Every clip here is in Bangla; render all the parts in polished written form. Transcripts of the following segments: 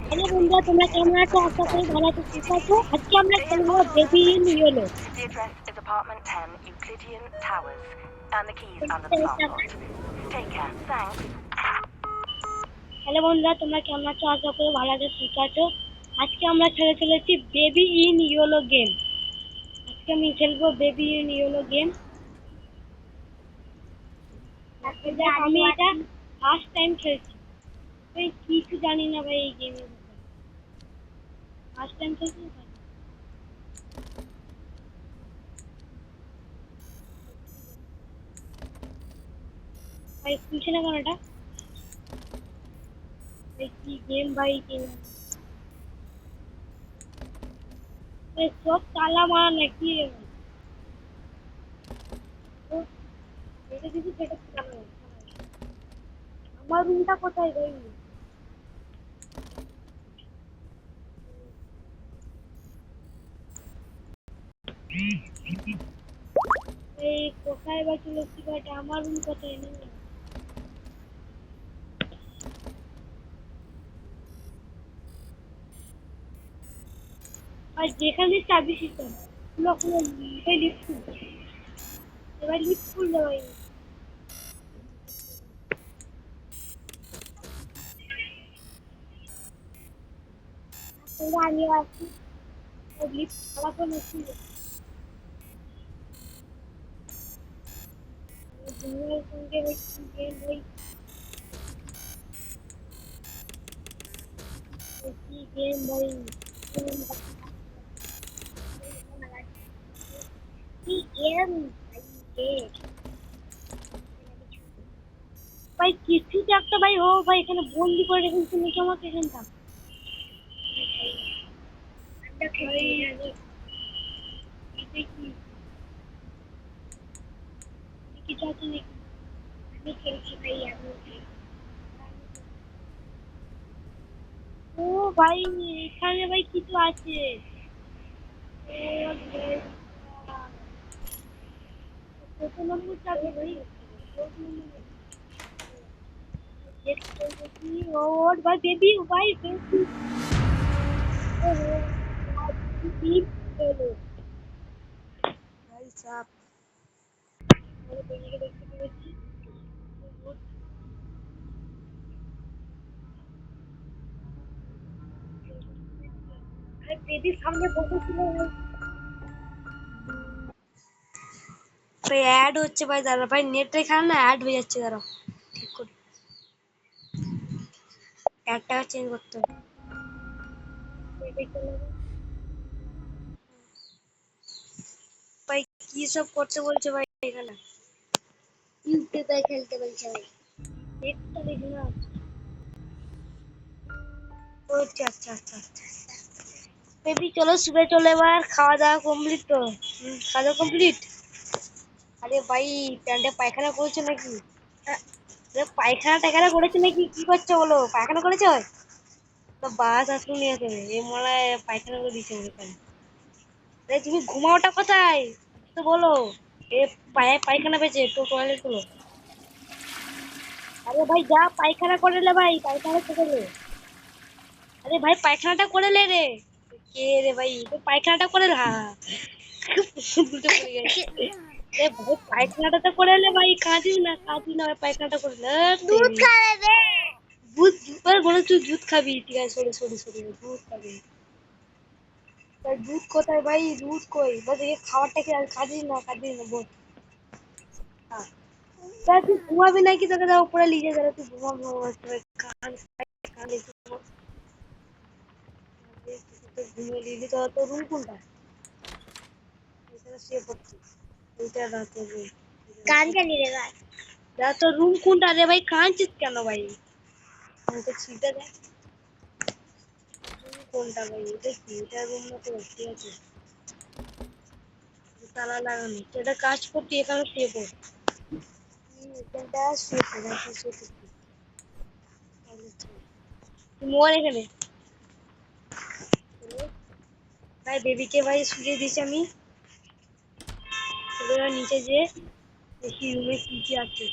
হ্যালো বন্ধুরা, তোমরা কেমন আছো? আশা করি ভালো আছো, সুস্থ আছো। আজকে আমরা খেলবো baby in yellow. The address is apartment 10, Euclidean Towers, and the keys under the passport. Take care. Thanks. Hello বন্ধুরা, তোমরা কেমন আছো? আশা করি ভালো আছো, সুস্থ আছো। আজকে আমরা খেলে চলেছি বেবি ইন ইয়েলো গেম। আজকে আমি খেলবো বেবি ইন ইয়েলো গেম। আমি এটা ফার্স্ট টাইম খেলছি, ভাই কিছু জানি না ভাই এই গেমের ব্যাপারে। ফার্স্ট টাইম খেলছি তো তাই। ভাই খুলছে না কেন এটা? ভাই কি গেম ভাই, গেম সব তালা মারা নাকি রে ভাই? ও, এটা কিছু সেটা তালা মারা। আমার রুমটা কোথায় ভাই? এই কোথায় বা চলে এসেছি ভাই? এটা আমার রুম কোথায় নেই? আর যেখানে চাবি সিস্টেম খুলো খুলো, ভাই লিফট খুল, এবার লিফট খুললে ভাই। আমি আসছি, লিফট খারাপ হলে কি দুনিয়ার সঙ্গে ভাই কি গেম ভাই, কি গেম ভাই, কি গেম ভাই, কিছু তো একটা ভাই। ও ভাই, এখানে বন্দি করে রেখেছি নাকি আমাকে এখানটা? কিছু আছে নাকি? আমি খেলছি ভাই, আমি ও ভাই, এখানে ভাই কিছু আছে। ও ভাই, কত নম্বর চাবি ভাই? কত নম্বর? और भाई बेबी, भाई बेबी, बेबी चलो भाई साहब, मेरे बेबी के देखते পেরেছি। আরে বেবি সামনে বসেছিল ভাই। भाई ऐड হচ্ছে ভাই, দাঁড়া ভাই, নেটটা এখানে না অ্যাড হয়ে যাচ্ছে, দাঁড়াও ঠিক করে অ্যাডটা চেঞ্জ করতে হবে। বেবি চলো ভাই কি সব করতে বলছে ভাই এখানে? ইউটিউবে খেলতে বলছে ভাই। দেখতে দেখি না। ও আচ্ছা আচ্ছা আচ্ছা আচ্ছা, বেবি চলো শুবে চলো, এবার খাওয়া দাওয়া কমপ্লিট তো? খাওয়া দাওয়া কমপ্লিট? আরে ভাই প্যান্টে পায়খানা করেছো নাকি? আরে পায়খানা টায়খানা করেছো নাকি? কি করছো বলো, পায়খানা করেছো? তো বাস আসুন নিয়ে আসবে, এই মনে হয় পায়খানা করে দিচ্ছে মনে হয়। আরে তুমি ঘুমাওটা কোথায় তো বলো, এ পায়ে পায়খানা পেয়েছে, তো টয়লেট গুলো। আরে ভাই যা পায়খানা করে লে ভাই, পায়খানা করে লে। আরে ভাই পায়খানাটা করে লে রে। কে রে ভাই, তো পায়খানাটা করে লে, হ্যাঁ দুটো পড়ে গেছে। এ ভাই পায়খানাটা তো করে লে ভাই, কাঁদিস না কাঁদিস না ভাই, পায়খানাটা করে লে। দুধ খাবে রে, দুধ দুধ বলে তুই দুধ খাবি, ঠিক আছে সরি সরি সরি, দুধ খাবি। ভাই দুধ কোথায় ভাই, দুধ কই, বস এই খাবারটা কি, আর কাঁদিস না বল। হ্যাঁ তা তুই ঘুমাবি নাকি, তোকে দাও উপরে লিখে গেলে তুই ঘুমাবি কান কান ঘুমিয়ে দিলি তো, তোর রুম কোনটা? এখানে শুয়ে পড়ছি, ওইটা রাতে রুম। গান জানি রে ভাই। যা তোর রুম কোনটা রে ভাই, কাঁদছিস কেন ভাই? আমাকে ছিটে দেখ রুম কোনটা ভাই, এটা কি, এটা রুম না তো, ঠিক আছে তালা লাগানো, তো এটা কাজ করছি, এখানে শুয়ে পড়। এখানটা শুয়ে পড়, এখন শুয়ে পড়ছি। তুই মোর এখানে ভাই, বেবিকে ভাই শুয়ে দিছি আমি। এবার নিচে যে দেখি রুমে কি কি আছে,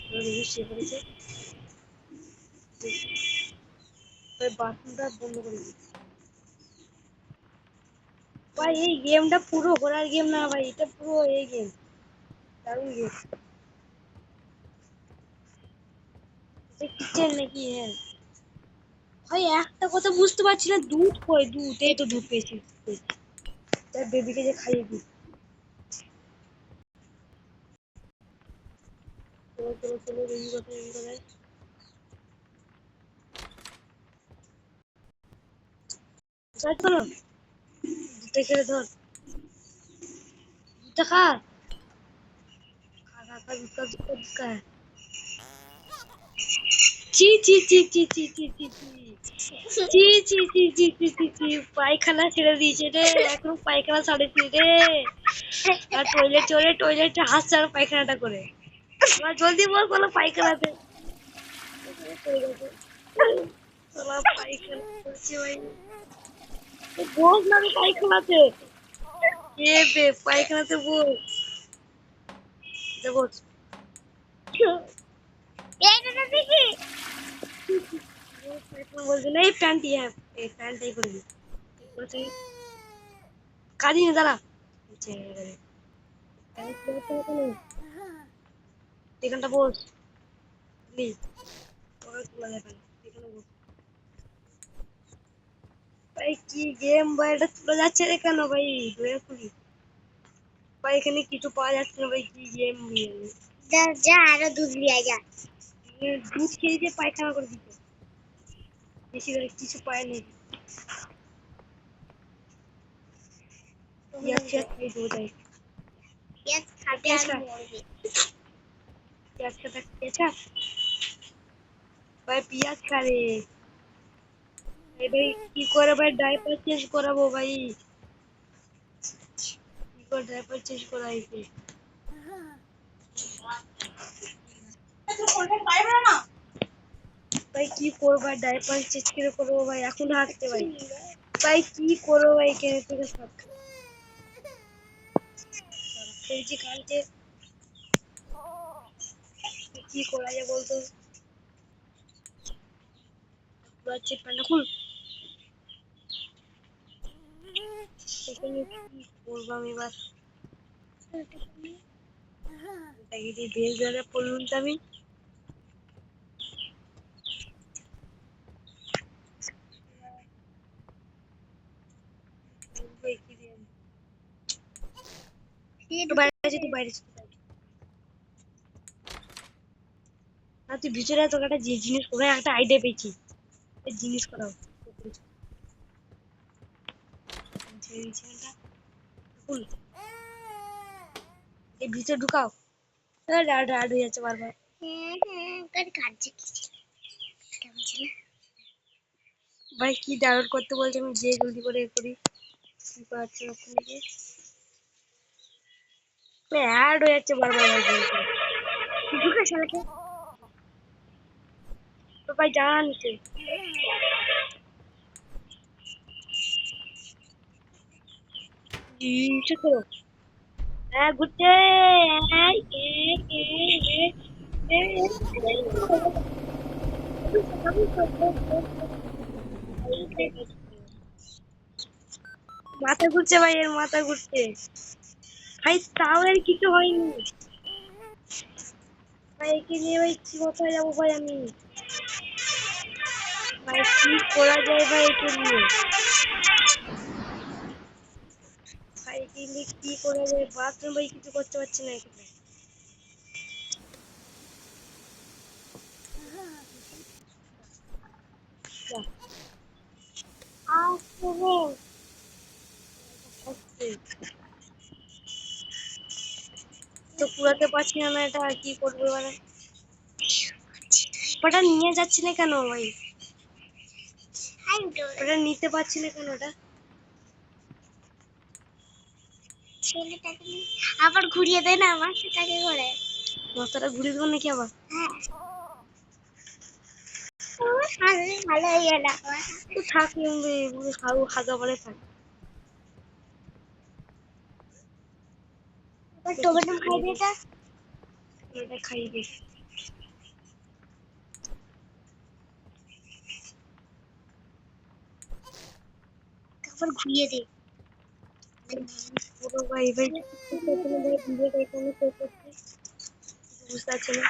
বেবি শুয়ে পড়েছে। ওই বাথরুমটা বন্ধ করে দিই। ভাই এই গেমটা পুরো ঘোরার গেম না ভাই, এটা পুরো এই গেম, দারুণ গেম। এটা কিচেন নাকি? হ্যাঁ ভাই, একটা কথা বুঝতে পারছি না, দুধ কই? দুধ, এই তো দুধ পেয়েছি। তার বেবিকে যে খাইয়ে দিই। চলো চলো চলো, বেবি কোথায়, বেবি কোথায়? কোথায় চলো, দুধটা খেলে ধর, দুধটা খা, খা খা খা, দুধ খা, দুধ খা, দুধ খা। চি চি চি চি চি চি চি চি চি চি চি চি চি চি, পায়খানা ছেড়ে দিয়েছে রে, এখন পায়খানা ছাড়েছি রে। আর টয়লেট চলে, টয়লেটে হাসছে আর পায়খানাটা করে। এবার জলদি বল, বলো পায়খানাতে। শালা পায়খানা করছে ভাই, বস না রে পায়খানাতে, কে বে পায়খানাতে বস, বস। পায়খানা বলছে না, এই প্যান্টি, হ্যাঁ এই প্যান্টটাই করে দিই। বলছে কাঁদি না, দাঁড়া। এখানটা বস প্লিজ, তোকে তোলা যাবে না, এখানে বস। ভাই কি গেম ভাই, এটা তোলা যাচ্ছে রে কেন ভাই, দয়া করি ভাই, এখানে কিছু পাওয়া যাচ্ছে না ভাই, কি গেম যা যা, আরো দুধ নিয়ে যা। দুধ খেয়ে যে পায়খানা করে দিতে, বেশি করে কিছু পায়নি। পেঁয়াজ খেয়ে খাই দেবো তাই, পেঁয়াজ খাবে আর মরবে। পেঁয়াজ খেতে খেয়েছা ভাই, পেঁয়াজ খা রে। এই ভাই কি করে ভাই ডাইপার চেঞ্জ করাবো ভাই, কি করে ডাইপার চেঞ্জ করাইছে ভাই, কি করবো ভাই, ডাইপার চেঞ্জ করে করবো ভাই, এখন হাঁটতে ভাই। ভাই কি করবো ভাই, এখানে থেকে সব খেয়েছি কালকে, কি করা যায় বলতো, হচ্ছে প্যান্টটা খুল, এখানে কি করবো আমি এবার, বেশ ধরে পড়লুম তো আমি। একটু বাইরে আছে, তুই বাইরে আছে। না তুই ভিতরে তোকে একটা যে জিনিস করে, একটা আইডিয়া পেয়েছি, এই জিনিস করাও। খুল, এই ভিতরে ঢুকাও। রাড রাড হয়ে যাচ্ছে বারবার। ভাই কি ডাউনলোড করতে বলছে, আমি যে জলদি করে করি, কি পাচ্ছে ওখানে গিয়ে অ্যাড হয়ে যাচ্ছে বারবার ভাই, ঢুকে শালাকে। তো ভাই জানা নিচে নিচে করো, হ্যাঁ ঘুরছে, এই, এই, এই, এই, এই, মাথা ঘুরছে ভাই, এর মাথা ঘুরছে ভাই, তাও এর কিছু হয়নি ভাই, একে নিয়ে ভাই কি কোথায় যাবো ভাই আমি, ভাই কি করা যায় ভাই একে নিয়ে, ভাই একে নিয়ে কি করা যায়, বাথরুম ভাই কিছু করতে পারছি না এখানে। তো পুরাতে পারছি না, এটা কি করবো এবারে, ওটা নিয়ে যাচ্ছি না কেন ভাই, ওটা নিতে পারছি না কেন, ওটা আবার ঘুরিয়ে দেয় না আমার সেটাকে করে, মাথাটা ঘুরিয়ে দেবো নাকি আবার, ভালো হয়ে গেল, তো থাক হাগা বলে থাক, টমেটো খাই দিটা, এটা খাই দিই। একবার ঘুরিয়ে দে। পুরো ভাই ভাই ভিডিওটা এখানে শেষ করছি, বুঝতে পারছি না।